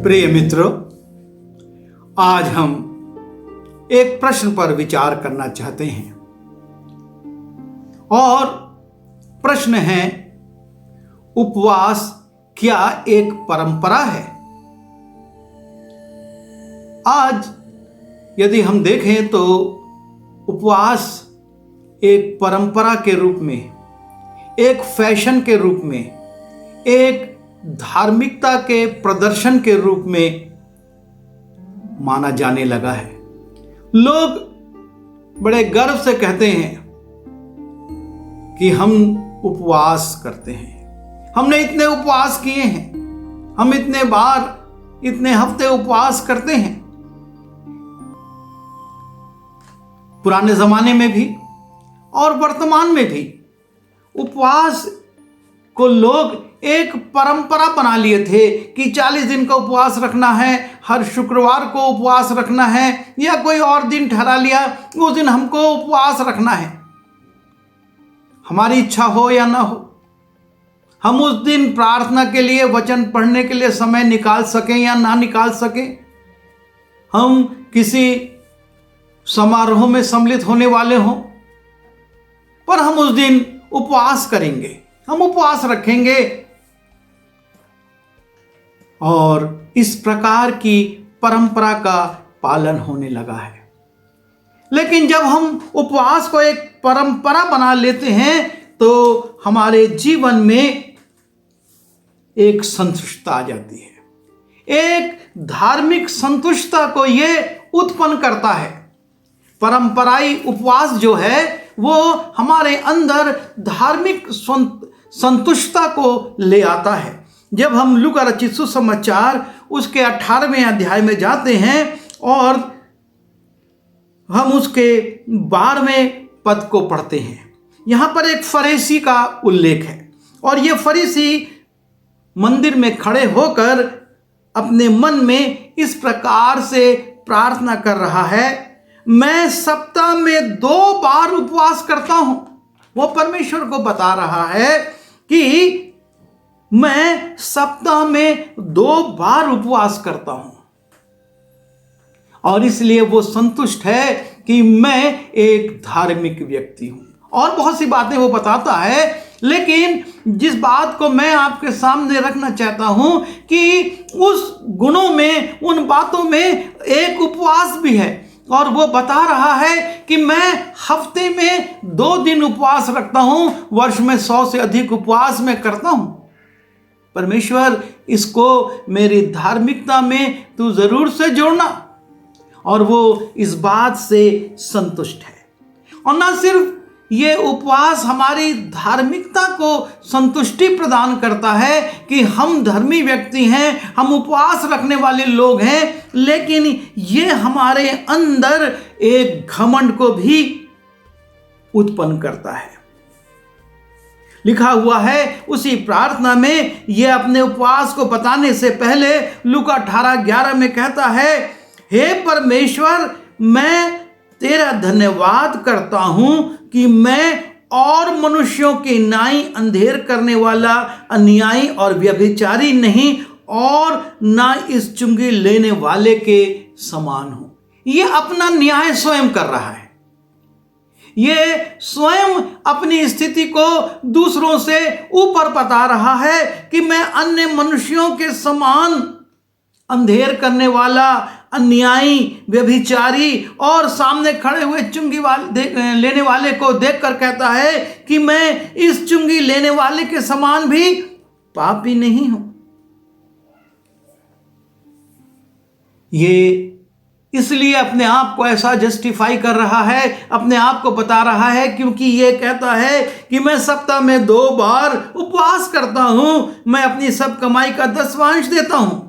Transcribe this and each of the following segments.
प्रिय मित्रों, आज हम एक प्रश्न पर विचार करना चाहते हैं और प्रश्न है, उपवास क्या एक परंपरा है? आज यदि हम देखें तो उपवास एक परंपरा के रूप में, एक फैशन के रूप में, एक धार्मिकता के प्रदर्शन के रूप में माना जाने लगा है। लोग बड़े गर्व से कहते हैं कि हम उपवास करते हैं, हमने इतने उपवास किए हैं, हम इतने बार, इतने हफ्ते उपवास करते हैं। पुराने जमाने में भी और वर्तमान में भी उपवास को लोग एक परंपरा बना लिए थे कि 40 दिन का उपवास रखना है, हर शुक्रवार को उपवास रखना है, या कोई और दिन ठहरा लिया, उस दिन हमको उपवास रखना है। हमारी इच्छा हो या ना हो, हम उस दिन प्रार्थना के लिए, वचन पढ़ने के लिए समय निकाल सकें या ना निकाल सकें, हम किसी समारोह में सम्मिलित होने वाले हों, पर हम उस दिन उपवास करेंगे, हम उपवास रखेंगे। और इस प्रकार की परंपरा का पालन होने लगा है। लेकिन जब हम उपवास को एक परंपरा बना लेते हैं तो हमारे जीवन में एक संतुष्टता आ जाती है, एक धार्मिक संतुष्टता को यह उत्पन्न करता है। परंपराई उपवास जो है वो हमारे अंदर धार्मिक संतुष्टता को ले आता है। जब हम लूका रचित सुसमाचार उसके 18वें अध्याय में जाते हैं और हम उसके 12वें पद को पढ़ते हैं, यहाँ पर एक फरीसी का उल्लेख है और ये फरीसी मंदिर में खड़े होकर अपने मन में इस प्रकार से प्रार्थना कर रहा है, मैं सप्ताह में 2 बार उपवास करता हूं। वो परमेश्वर को बता रहा है कि मैं सप्ताह में 2 बार उपवास करता हूं और इसलिए वो संतुष्ट है कि मैं एक धार्मिक व्यक्ति हूं। और बहुत सी बातें वो बताता है, लेकिन जिस बात को मैं आपके सामने रखना चाहता हूं कि उस गुणों में, उन बातों में एक उपवास भी है। और वो बता रहा है कि मैं हफ्ते में 2 दिन उपवास रखता हूं, वर्ष में 100 से अधिक उपवास मैं करता हूं। परमेश्वर, इसको मेरी धार्मिकता में तू जरूर से जोड़ना। और वो इस बात से संतुष्ट है। और ना सिर्फ ये उपवास हमारी धार्मिकता को संतुष्टि प्रदान करता है कि हम धर्मी व्यक्ति हैं, हम उपवास रखने वाले लोग हैं, लेकिन ये हमारे अंदर एक घमंड को भी उत्पन्न करता है। लिखा हुआ है उसी प्रार्थना में, ये अपने उपवास को बताने से पहले लूका 18:11 में कहता है, हे परमेश्वर, मैं तेरा धन्यवाद करता हूं कि मैं और मनुष्यों के न्याय अंधेर करने वाला, अन्यायी और व्यभिचारी नहीं, और ना इस चुंगी लेने वाले के समान हूं। ये अपना न्याय स्वयं कर रहा है। ये स्वयं अपनी स्थिति को दूसरों से ऊपर बता रहा है कि मैं अन्य मनुष्यों के समान अंधेर करने वाला, अन्यायी, व्यभिचारी, और सामने खड़े हुए चुंगी लेने वाले को देखकर कहता है कि मैं इस चुंगी लेने वाले के समान भी पापी नहीं हूं। ये इसलिए अपने आप को ऐसा जस्टिफाई कर रहा है, अपने आप को बता रहा है, क्योंकि ये कहता है कि मैं सप्ताह में 2 बार उपवास करता हूं, मैं अपनी सब कमाई का 10वांश देता हूं।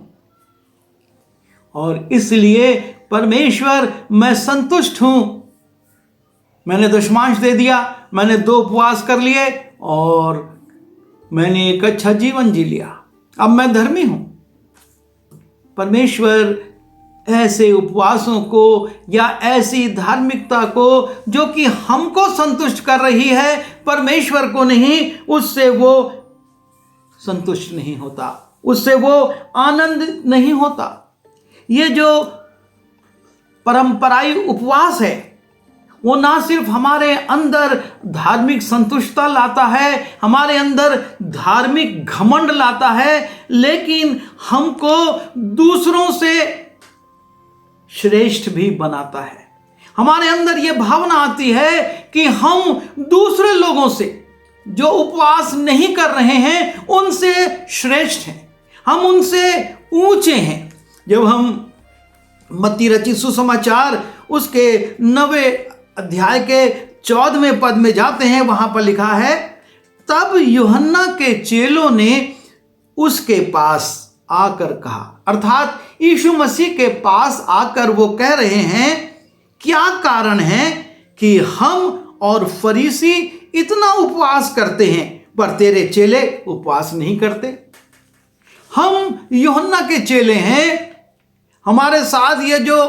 और इसलिए परमेश्वर, मैं संतुष्ट हूं। मैंने दशमांश दे दिया, मैंने 2 उपवास कर लिए और मैंने एक अच्छा जीवन जी लिया, अब मैं धर्मी हूं। परमेश्वर ऐसे उपवासों को या ऐसी धार्मिकता को जो कि हमको संतुष्ट कर रही है, परमेश्वर को नहीं, उससे वो संतुष्ट नहीं होता। उससे वो आनंद नहीं होता। ये जो परंपराई उपवास है वो ना सिर्फ हमारे अंदर धार्मिक संतुष्टता लाता है, हमारे अंदर धार्मिक घमंड लाता है, लेकिन हमको दूसरों से श्रेष्ठ भी बनाता है। हमारे अंदर ये भावना आती है कि हम दूसरे लोगों से जो उपवास नहीं कर रहे हैं उनसे श्रेष्ठ हैं, हम उनसे ऊंचे हैं। जब हम मत्ती रचित सुसमाचार उसके 9वें अध्याय के 14वें पद में जाते हैं, वहां पर लिखा है, तब यूहन्ना के चेलों ने उसके पास आकर कहा, अर्थात यीशु मसीह के पास आकर वो कह रहे हैं, क्या कारण है कि हम और फरीसी इतना उपवास करते हैं पर तेरे चेले उपवास नहीं करते। हम यूहन्ना के चेले हैं, हमारे साथ ये जो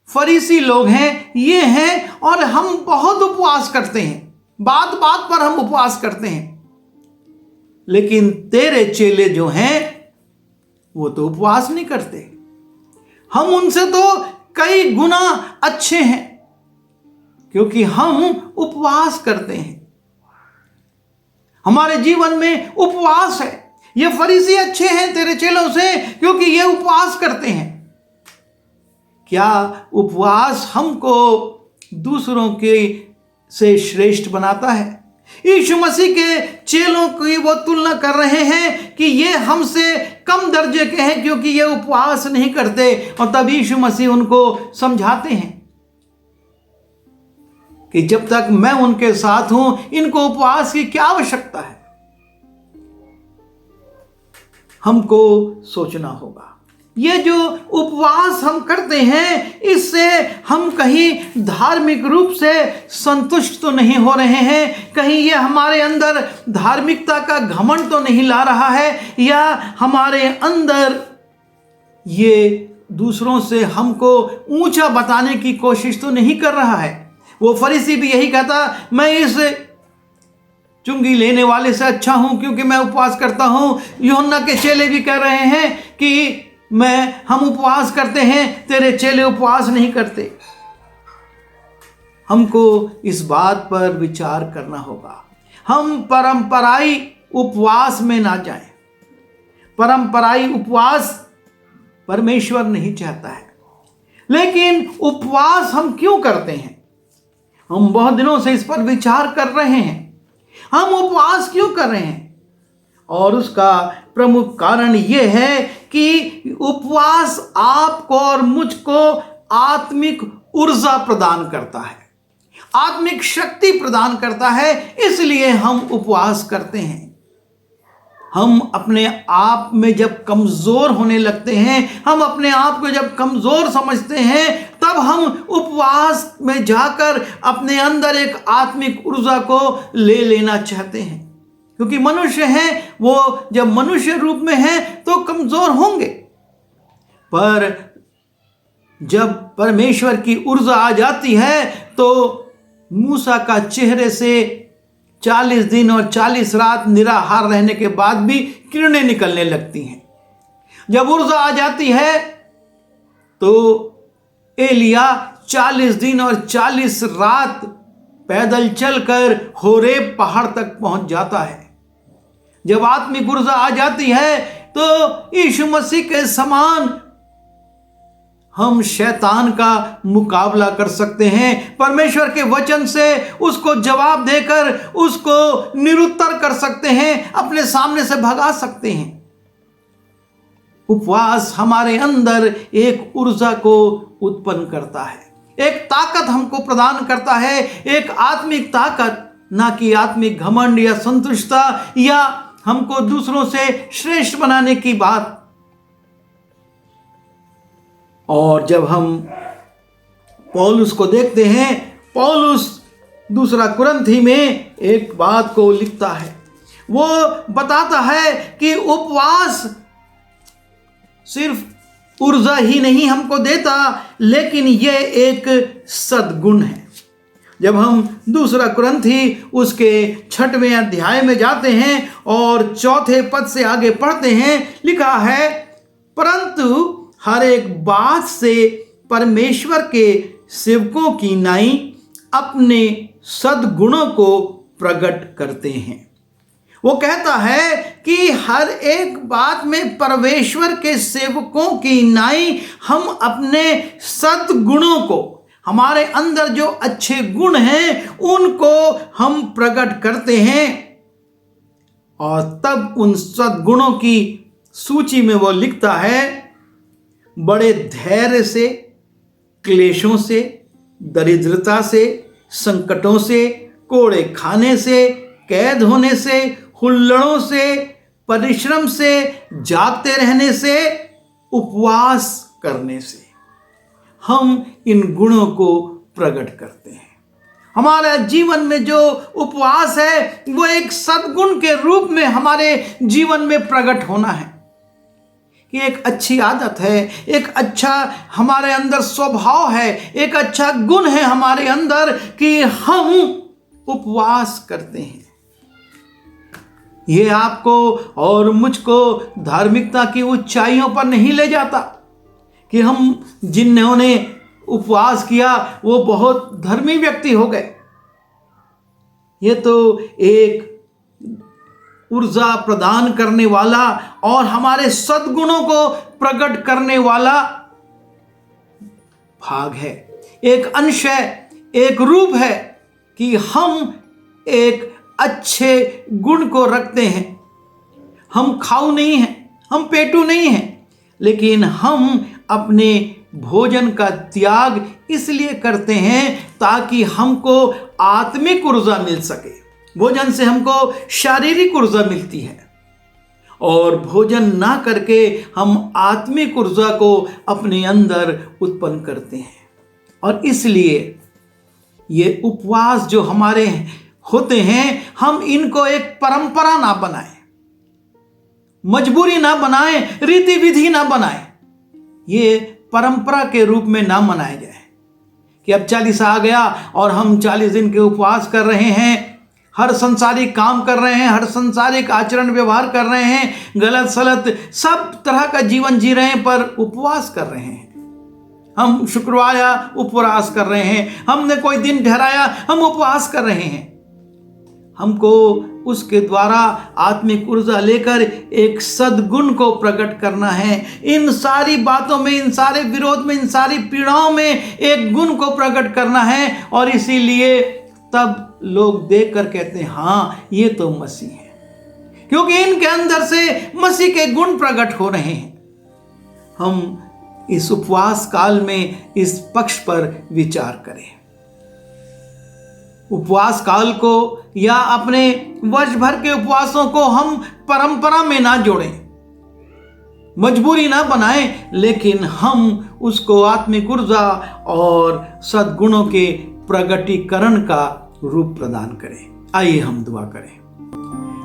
फरीसी लोग हैं ये हैं, और हम बहुत उपवास करते हैं, बात बात पर हम उपवास करते हैं, लेकिन तेरे चेले जो हैं वो तो उपवास नहीं करते। हम उनसे तो कई गुना अच्छे हैं क्योंकि हम उपवास करते हैं, हमारे जीवन में उपवास है। ये फरीसी अच्छे हैं तेरे चेलों से क्योंकि ये उपवास करते हैं। क्या उपवास हमको दूसरों के से श्रेष्ठ बनाता है? यीशु मसीह के चेलों की वो तुलना कर रहे हैं कि ये हमसे कम दर्जे के हैं क्योंकि ये उपवास नहीं करते, और तब यीशु मसीह उनको समझाते हैं कि जब तक मैं उनके साथ हूं इनको उपवास की क्या आवश्यकता है। हमको सोचना होगा, ये जो उपवास हम करते हैं इससे हम कहीं धार्मिक रूप से संतुष्ट तो नहीं हो रहे हैं, कहीं ये हमारे अंदर धार्मिकता का घमंड तो नहीं ला रहा है, या हमारे अंदर ये दूसरों से हमको ऊंचा बताने की कोशिश तो नहीं कर रहा है। वो फरीसी भी यही कहता, मैं इस चुंगी लेने वाले से अच्छा हूं क्योंकि मैं उपवास करता हूं। यूहन्ना के चेले भी कह रहे हैं कि हम उपवास करते हैं, तेरे चेले उपवास नहीं करते। हमको इस बात पर विचार करना होगा, हम परंपराई उपवास में ना जाएं। परंपराई उपवास परमेश्वर नहीं चाहता है, लेकिन उपवास हम क्यों करते हैं? हम बहुत दिनों से इस पर विचार कर रहे हैं, हम उपवास क्यों कर रहे हैं? और उसका प्रमुख कारण यह है कि उपवास आपको और मुझको आत्मिक ऊर्जा प्रदान करता है, आत्मिक शक्ति प्रदान करता है, इसलिए हम उपवास करते हैं। हम अपने आप में जब कमजोर होने लगते हैं, हम अपने आप को जब कमजोर समझते हैं, तब हम उपवास में जाकर अपने अंदर एक आत्मिक ऊर्जा को ले लेना चाहते हैं, क्योंकि मनुष्य हैं, वो जब मनुष्य रूप में हैं तो कमजोर होंगे, पर जब परमेश्वर की ऊर्जा आ जाती है तो मूसा का चेहरे से 40 दिन और 40 रात निराहार रहने के बाद भी किरणें निकलने लगती हैं। जब ऊर्जा आ जाती है तो एलिया 40 दिन और 40 रात पैदल चलकर होरेब पहाड़ तक पहुंच जाता है। जब आत्मिक ऊर्जा आ जाती है तो यीशु मसीह के समान हम शैतान का मुकाबला कर सकते हैं, परमेश्वर के वचन से उसको जवाब देकर उसको निरुत्तर कर सकते हैं, अपने सामने से भगा सकते हैं। उपवास हमारे अंदर एक ऊर्जा को उत्पन्न करता है, एक ताकत हमको प्रदान करता है, एक आत्मिक ताकत, ना कि आत्मिक घमंड या संतुष्टता या हमको दूसरों से श्रेष्ठ बनाने की बात। और जब हम पौलुस को देखते हैं, पौलुस दूसरा कुरिन्थी में एक बात को लिखता है, वो बताता है कि उपवास सिर्फ ऊर्जा ही नहीं हमको देता, लेकिन यह एक सद्गुण है। जब हम दूसरा कुरिन्थी उसके 6वें अध्याय में जाते हैं और 4 पद से आगे पढ़ते हैं, लिखा है, परंतु हर एक बात से परमेश्वर के सेवकों की नाई अपने सद्गुणों को प्रकट करते हैं। वो कहता है कि हर एक बात में परमेश्वर के सेवकों की नाई हम अपने सद्गुणों को, हमारे अंदर जो अच्छे गुण हैं उनको हम प्रकट करते हैं। और तब उन सद्गुणों की सूची में वो लिखता है, बड़े धैर्य से, क्लेशों से, दरिद्रता से, संकटों से, कोड़े खाने से, कैद होने से, हुल्लड़ों से, परिश्रम से, जागते रहने से, उपवास करने से हम इन गुणों को प्रकट करते हैं। हमारे जीवन में जो उपवास है वो एक सद्गुण के रूप में हमारे जीवन में प्रकट होना है। कि एक अच्छी आदत है, एक अच्छा हमारे अंदर स्वभाव है, एक अच्छा गुण है हमारे अंदर कि हम उपवास करते हैं। ये आपको और मुझको धार्मिकता की ऊंचाइयों पर नहीं ले जाता कि हम जिन्होंने उपवास किया वो बहुत धर्मी व्यक्ति हो गए। ये तो एक ऊर्जा प्रदान करने वाला और हमारे सद्गुणों को प्रकट करने वाला भाग है, एक अंश है, एक रूप है कि हम एक अच्छे गुण को रखते हैं। हम खाऊ नहीं हैं, हम पेटू नहीं हैं, लेकिन हम अपने भोजन का त्याग इसलिए करते हैं ताकि हमको आत्मिक ऊर्जा मिल सके। भोजन से हमको शारीरिक ऊर्जा मिलती है और भोजन ना करके हम आत्मिक ऊर्जा को अपने अंदर उत्पन्न करते हैं। और इसलिए ये उपवास जो हमारे होते हैं, हम इनको एक परंपरा ना बनाएं, मजबूरी ना बनाएं, रीति विधि ना बनाएं। ये परंपरा के रूप में ना मनाया जाए कि अब 40 आ गया और हम 40 दिन के उपवास कर रहे हैं, हर संसारिक काम कर रहे हैं, हर संसारिक आचरण व्यवहार कर रहे हैं, गलत सलत सब तरह का जीवन जी रहे हैं, पर उपवास कर रहे हैं। हम शुक्रवार उपवास कर रहे हैं, हमने कोई दिन ठहराया, हम उपवास कर रहे हैं। हमको उसके द्वारा आत्मिक ऊर्जा लेकर एक सद्गुण को प्रकट करना है। इन सारी बातों में, इन सारे विरोध में, इन सारी पीड़ाओं में एक गुण को प्रकट करना है। और इसीलिए तब लोग देखकर कहते हैं, हाँ ये तो मसीह है, क्योंकि इनके अंदर से मसीह के गुण प्रकट हो रहे हैं। हम इस उपवास काल में इस पक्ष पर विचार करें। उपवास काल को या अपने वर्ष भर के उपवासों को हम परंपरा में ना जोड़ें, मजबूरी ना बनाएं, लेकिन हम उसको आत्मिक ऊर्जा और सद्गुणों के प्रगटीकरण का रूप प्रदान करें। आइए हम दुआ करें।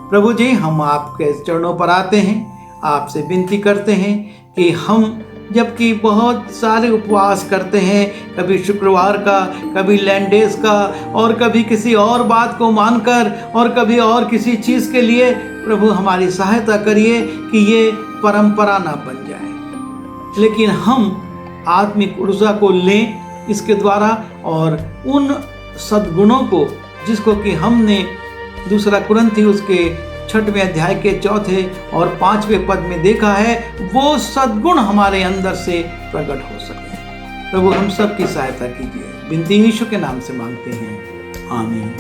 प्रभु जी, हम आपके चरणों पर आते हैं, आपसे विनती करते हैं कि हम जबकि बहुत सारे उपवास करते हैं, कभी शुक्रवार का, कभी लैंडेस का, और कभी किसी और बात को मानकर, और कभी और किसी चीज़ के लिए, प्रभु हमारी सहायता करिए कि ये परंपरा ना बन जाए, लेकिन हम आत्मिक ऊर्जा को लें इसके द्वारा, और उन सद्गुणों को जिसको कि हमने दूसरा कुरिन्थी उसके 6वें अध्याय के 4 और 5वें पद में देखा है, वो सद्गुण हमारे अंदर से प्रकट हो सके। प्रभु हम सब की सहायता कीजिए, विनती यीशु के नाम से मांगते हैं, आमीन।